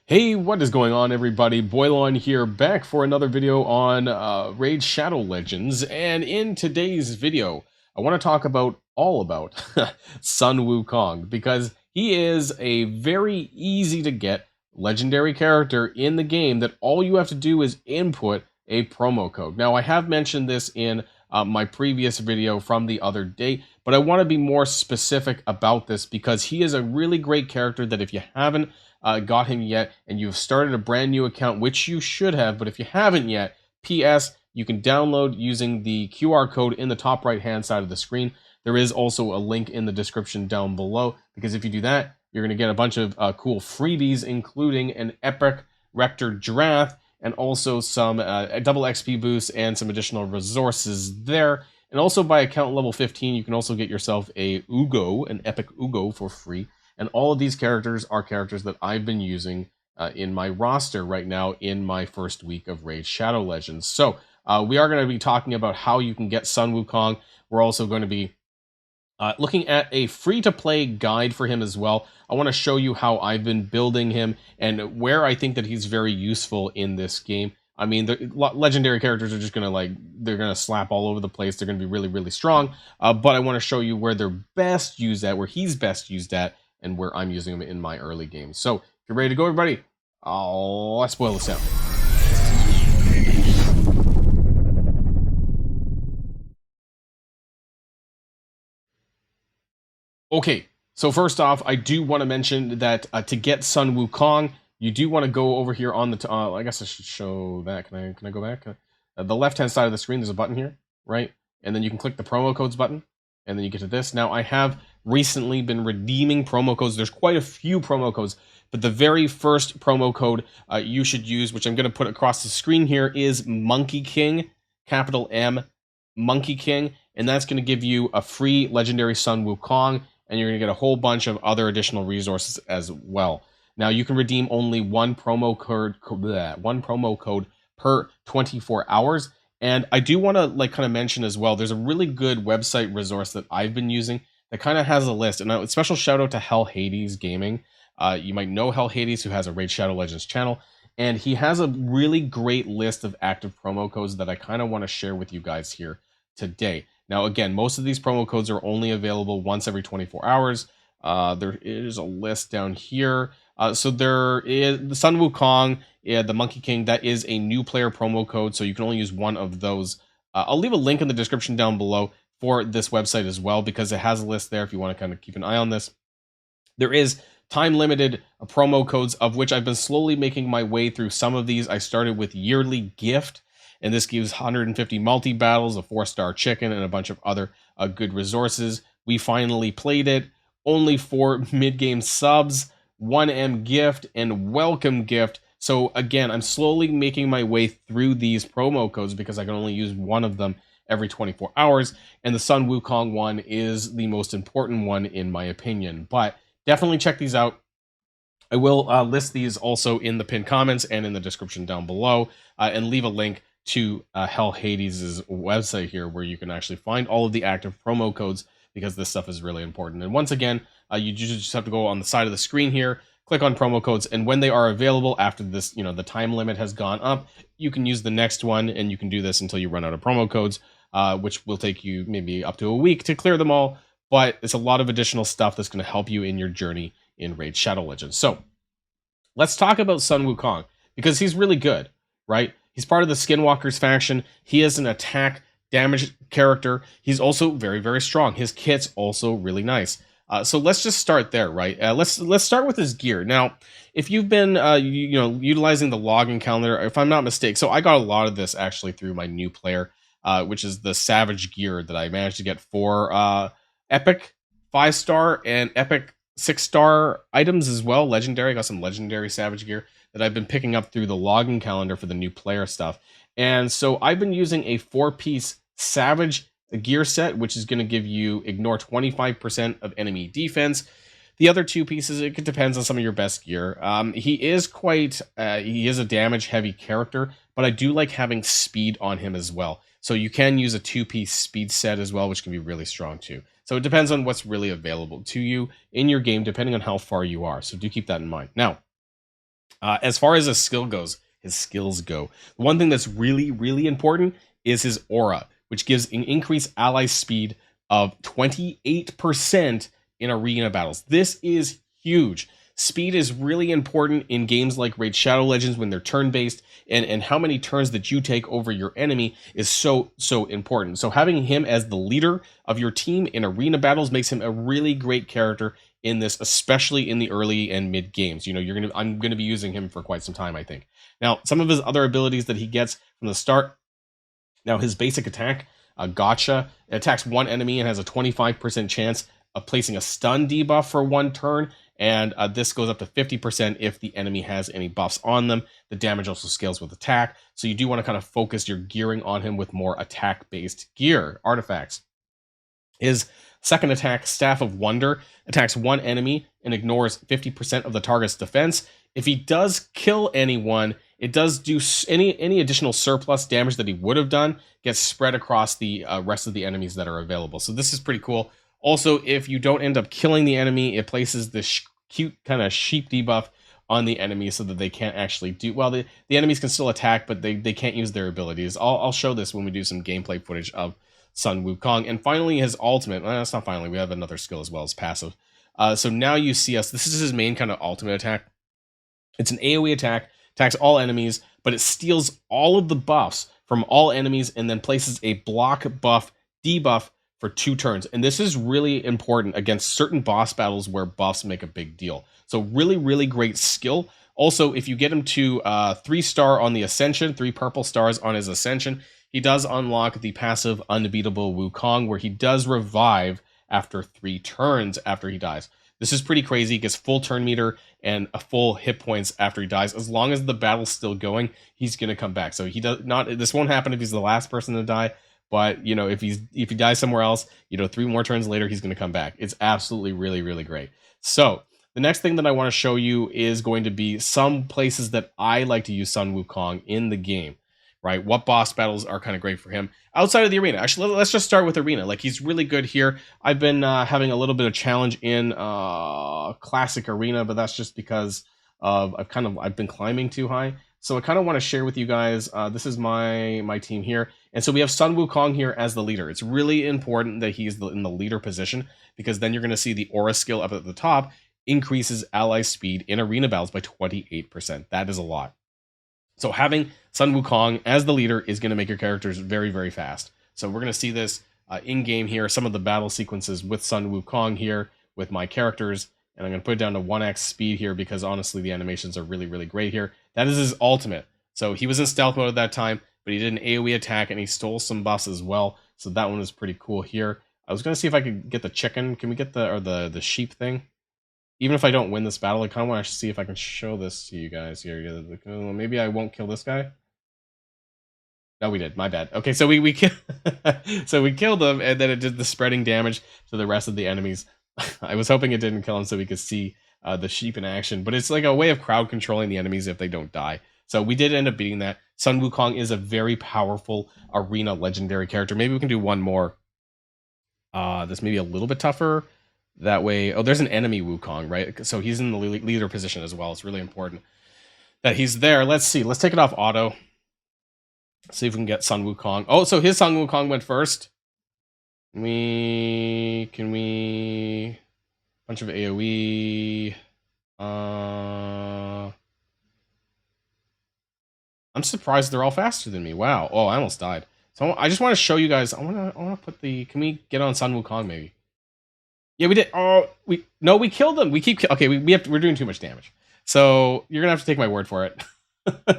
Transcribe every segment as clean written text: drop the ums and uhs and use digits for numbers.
Hey, what is going on, everybody? Boilon here, back for another video on Raid Shadow Legends. And in today's video, I want to talk all about Sun Wukong, because he is a very easy to get legendary character in the game that all you have to do is input a promo code. Now, I have mentioned this in my previous video from the other day, but I want to be more specific about this because he is a really great character that if you haven't got him yet and you've started a brand new account, which you should have, but if you haven't yet, PS, you can download using the QR code in the top right hand side of the screen. There is also a link in the description down below, because if you do that, you're going to get a bunch of cool freebies, including an epic Rector Draft and also some double XP boosts and some additional resources there. And also by account level 15, you can also get yourself a Ugo, an epic Ugo for free. And all of these characters are characters that I've been using in my roster right now in my first week of Raid Shadow Legends. So we are going to be talking about how you can get Sun Wukong. We're also going to be looking at a free-to-play guide for him as well. I want to show you how I've been building him and where I think that he's very useful in this game. I mean, the legendary characters are just going to, they're going to slap all over the place. They're going to be really, really strong. But I want to show you where they're best used at, where he's best used at, and where I'm using them in my early games. So, if you're ready to go, everybody, let's boil this out. Okay, so first off, I do want to mention that to get Sun Wukong, you do want to go over here on the I guess I should show that. Can I go back? The left-hand side of the screen, there's a button here, right? And then you can click the promo codes button, and then you get to this. Now, I have recently been redeeming promo codes. There's quite a few promo codes, but the very first promo code you should use, which I'm going to put across the screen here, is Monkey King, capital M, Monkey King, and that's going to give you a free legendary Sun Wukong, and you're going to get a whole bunch of other additional resources as well. Now, you can redeem only one promo code per 24 hours. And I do want to kind of mention as well, there's a really good website resource that I've been using that kind of has a list. And a special shout out to Hell Hades Gaming. You might know Hell Hades, who has a Raid Shadow Legends channel. And he has a really great list of active promo codes that I kind of want to share with you guys here today. Now, again, most of these promo codes are only available once every 24 hours. There is a list down here. So there is the Sun Wukong, the Monkey King. That is a new player promo code, so you can only use one of those. I'll leave a link in the description down below for this website as well, because it has a list there if you want to kind of keep an eye on this. There is time-limited promo codes, of which I've been slowly making my way through some of these. I started with Yearly Gift, and this gives 150 multi-battles, a 4-star chicken, and a bunch of other good resources. We finally played it. Only 4 mid-game subs, 1M gift, and welcome gift. So again, I'm slowly making my way through these promo codes because I can only use one of them every 24 hours. And the Sun Wukong one is the most important one in my opinion. But definitely check these out. I will list these also in the pinned comments and in the description down below, and leave a link to Hell Hades' website here where you can actually find all of the active promo codes, because this stuff is really important. And once again, you just have to go on the side of the screen here, click on promo codes, and when they are available after this, the time limit has gone up, you can use the next one, and you can do this until you run out of promo codes, which will take you maybe up to a week to clear them all. But it's a lot of additional stuff that's going to help you in your journey in Raid Shadow Legends. So let's talk about Sun Wukong, because he's really good, right? He's part of the Skinwalkers faction. He is an attack damage character. He's also very, very strong. His kit's also really nice. So let's just start there, right? Let's start with his gear. Now, if you've been utilizing the login calendar, if I'm not mistaken, so I got a lot of this actually through my new player, which is the Savage gear that I managed to get for epic 5-star and epic 6-star items as well. Legendary, I got some legendary Savage gear that I've been picking up through the login calendar for the new player stuff. And so I've been using a 4-piece Savage gear set, which is going to give you ignore 25% of enemy defense. The other 2 pieces, it depends on some of your best gear. He is a damage heavy character, but I do like having speed on him as well. So you can use a 2-piece speed set as well, which can be really strong too. So it depends on what's really available to you in your game, depending on how far you are. So do keep that in mind. Now, As far as his skills go, one thing that's really, really important is his aura, which gives an increased ally speed of 28% in arena battles. This is huge. Speed is really important in games like Raid Shadow Legends when they're turn-based, and how many turns that you take over your enemy is so important. So having him as the leader of your team in arena battles makes him a really great character in this, especially in the early and mid games. You know, I'm gonna be using him for quite some time, I think. Now, some of his other abilities that he gets from the start. Now, his basic attack, Gotcha, it attacks one enemy and has a 25% chance of placing a stun debuff for one turn, and this goes up to 50% if the enemy has any buffs on them. The damage also scales with attack, so you do want to kind of focus your gearing on him with more attack-based gear artifacts. His second attack, Staff of Wonder, attacks one enemy and ignores 50% of the target's defense. If he does kill anyone, it does do any additional surplus damage that he would have done gets spread across the rest of the enemies that are available. So this is pretty cool. Also, if you don't end up killing the enemy, it places this cute kind of sheep debuff on the enemy so that they can't actually do well. The enemies can still attack, but they can't use their abilities. I'll show this when we do some gameplay footage of Sun Wukong. And finally, his ultimate. Well, that's not finally. We have another skill as well as passive. So now you see us. This is his main kind of ultimate attack. It's an AoE attack, attacks all enemies, but it steals all of the buffs from all enemies and then places a block buff debuff for 2 turns. And this is really important against certain boss battles where buffs make a big deal. So really, really great skill. Also, if you get him to 3-star on the Ascension, 3 purple stars on his Ascension, he does unlock the passive Unbeatable Wukong, where he does revive after 3 turns after he dies. This is pretty crazy. He gets full turn meter and a full hit points after he dies. As long as the battle's still going, he's going to come back. So he does not. This won't happen if he's the last person to die. But you know, if he dies somewhere else, you know, 3 more turns later, he's going to come back. It's absolutely really, really great. So the next thing that I want to show you is going to be some places that I like to use Sun Wukong in the game. Right? What boss battles are kind of great for him outside of the arena? Actually, let's just start with arena. Like, he's really good here. I've been having a little bit of challenge in classic arena, but that's just because of I've been climbing too high. So I kind of want to share with you guys. This is my team here, and so we have Sun Wukong here as the leader. It's really important that he's in the leader position, because then you're going to see the aura skill up at the top increases ally speed in arena battles by 28%. That is a lot. So having Sun Wukong as the leader is going to make your characters very, very fast. So we're going to see this in-game here, some of the battle sequences with Sun Wukong here with my characters. And I'm going to put it down to 1x speed here because honestly, the animations are really, really great here. That is his ultimate. So he was in stealth mode at that time, but he did an AoE attack and he stole some buffs as well. So that one was pretty cool here. I was going to see if I could get the chicken. Can we get the sheep thing? Even if I don't win this battle, I kind of want to see if I can show this to you guys here. Maybe I won't kill this guy. No, we did. My bad. Okay, so we so we killed him, and then it did the spreading damage to the rest of the enemies. I was hoping it didn't kill him so we could see the sheep in action, but it's like a way of crowd controlling the enemies if they don't die. So we did end up beating that. Sun Wukong is a very powerful arena legendary character. Maybe we can do one more. This may be a little bit tougher. That way, oh, there's an enemy Wukong, right? So he's in the leader position as well. It's really important that he's there. Let's see. Let's take it off auto. See if we can get Sun Wukong. Oh, so his Sun Wukong went first. Can we bunch of AoE. I'm surprised they're all faster than me. Wow. Oh, I almost died. So I just want to show you guys. I want to put the. Can we get on Sun Wukong maybe? Yeah, we did. Oh, we killed them. We keep. Okay, we're doing too much damage. So you're gonna have to take my word for it.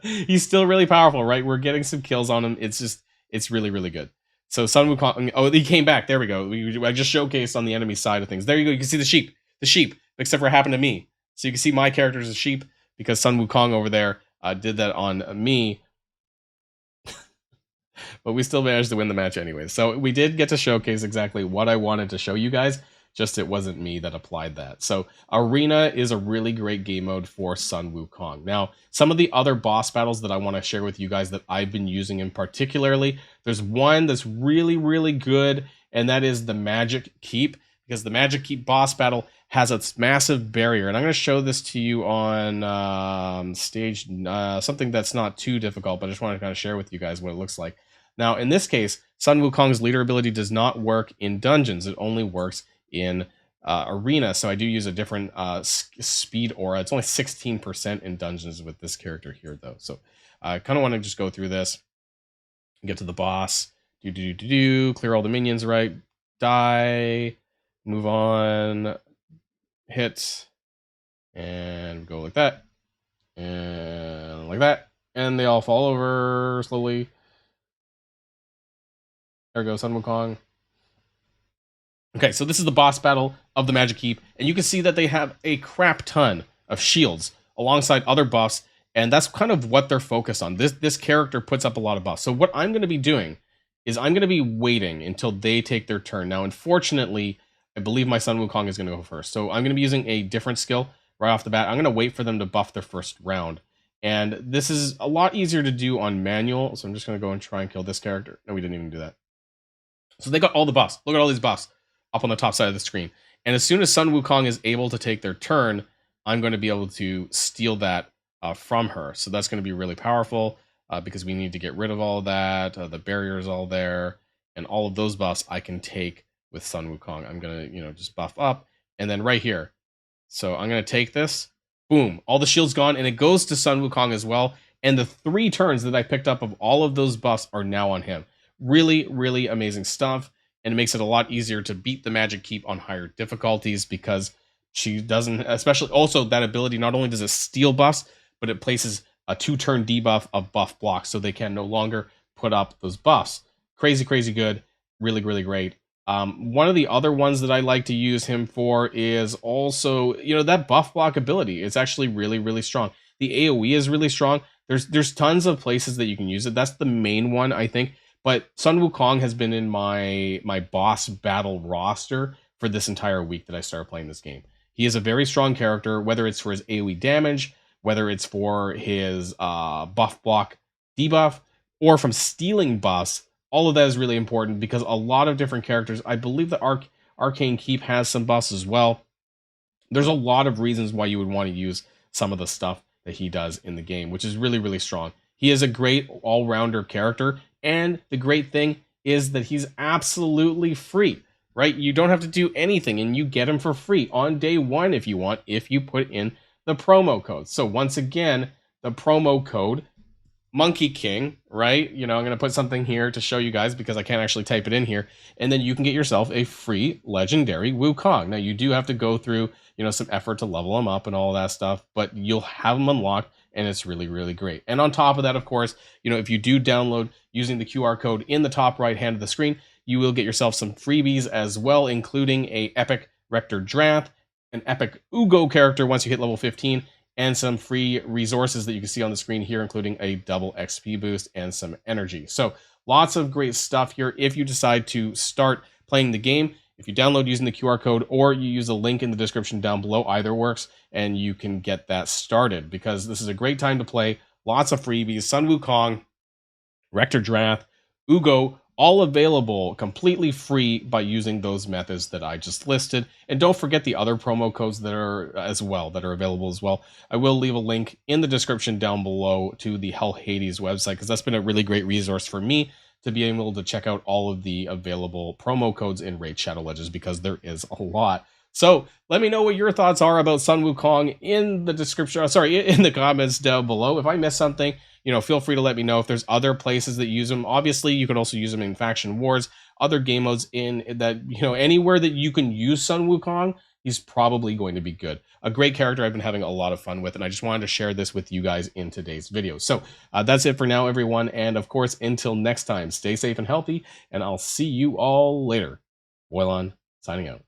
He's still really powerful, right? We're getting some kills on him. It's really, really good. So Sun Wukong. Oh, he came back. There we go. I just showcased on the enemy side of things. There you go. You can see the sheep. The sheep, except for what happened to me. So you can see my character is a sheep because Sun Wukong over there did that on me. But we still managed to win the match anyway. So we did get to showcase exactly what I wanted to show you guys. Just it wasn't me that applied that. So Arena is a really great game mode for Sun Wukong. Now, some of the other boss battles that I want to share with you guys that I've been using in particularly, there's one that's really, really good, and that is the Magic Keep, because the Magic Keep boss battle has a massive barrier. And I'm going to show this to you on stage, something that's not too difficult, but I just want to kind of share with you guys what it looks like. Now, in this case, Sun Wukong's leader ability does not work in dungeons. It only works in arena. So I do use a different speed aura. It's only 16% in dungeons with this character here, though. So I kind of want to just go through this and get to the boss. Clear all the minions, right? Die. Move on. Hit. And go like that. And like that. And they all fall over slowly. There goes Sun Wukong. Okay, so this is the boss battle of the Magic Keep, and you can see that they have a crap ton of shields alongside other buffs, and that's kind of what they're focused on. This character puts up a lot of buffs. So what I'm going to be doing is I'm going to be waiting until they take their turn. Now, unfortunately, I believe my Sun Wukong is going to go first. So I'm going to be using a different skill right off the bat. I'm going to wait for them to buff their first round. And this is a lot easier to do on manual, so I'm just going to go and try and kill this character. No, we didn't even do that. So they got all the buffs. Look at all these buffs up on the top side of the screen. And as soon as Sun Wukong is able to take their turn, I'm going to be able to steal that from her. So that's going to be really powerful because we need to get rid of all of that. The barrier is all there. And all of those buffs I can take with Sun Wukong. I'm going to, just buff up. And then right here. So I'm going to take this. Boom. All the shield's gone. And it goes to Sun Wukong as well. And the 3 turns that I picked up of all of those buffs are now on him. Really, really amazing stuff. And it makes it a lot easier to beat the Magic Keep on higher difficulties because she doesn't, especially also that ability, not only does it steal buffs, but it places a 2-turn debuff of buff blocks so they can no longer put up those buffs. Crazy, crazy good. Really, really great. One of the other ones that I like to use him for is also, that buff block ability. It's actually really, really strong. The AoE is really strong. There's tons of places that you can use it. That's the main one, I think. But Sun Wukong has been in my boss battle roster for this entire week that I started playing this game. He is a very strong character, whether it's for his AoE damage, whether it's for his buff block debuff, or from stealing buffs. All of that is really important because a lot of different characters, I believe that Arcane Keep has some buffs as well. There's a lot of reasons why you would want to use some of the stuff that he does in the game, which is really, really strong. He is a great all-rounder character. And the great thing is that he's absolutely free, right? You don't have to do anything and you get him for free on day 1 if you want, if you put in the promo code. So once again, the promo code Monkey King, right? I'm going to put something here to show you guys because I can't actually type it in here. And then you can get yourself a free legendary Wukong. Now you do have to go through, some effort to level them up and all that stuff, but you'll have them unlocked and it's really, really great. And on top of that, of course, if you do download using the QR code in the top right hand of the screen, you will get yourself some freebies as well, including a epic Rector Drath, an epic Ugo character once you hit level 15, and some free resources that you can see on the screen here, including a double XP boost and some energy. So lots of great stuff here if you decide to start playing the game. If you download using the QR code or you use a link in the description down below, either works, and you can get that started because this is a great time to play. Lots of freebies, Sun Wukong, Rector Drath, Ugo, all available completely free by using those methods that I just listed. And don't forget the other promo codes that are available as well. I will leave a link in the description down below to the Hell Hades website because that's been a really great resource for me to be able to check out all of the available promo codes in Raid Shadow Legends because there is a lot. So let me know what your thoughts are about Sun Wukong in the description, in the comments down below. If I missed something, feel free to let me know. If there's other places that use them, obviously you can also use them in faction wars, other game modes in that, anywhere that you can use Sun Wukong, he's probably going to be good. A great character I've been having a lot of fun with, and I just wanted to share this with you guys in today's video. So that's it for now, everyone. And of course, until next time, stay safe and healthy, and I'll see you all later. Boilon, signing out.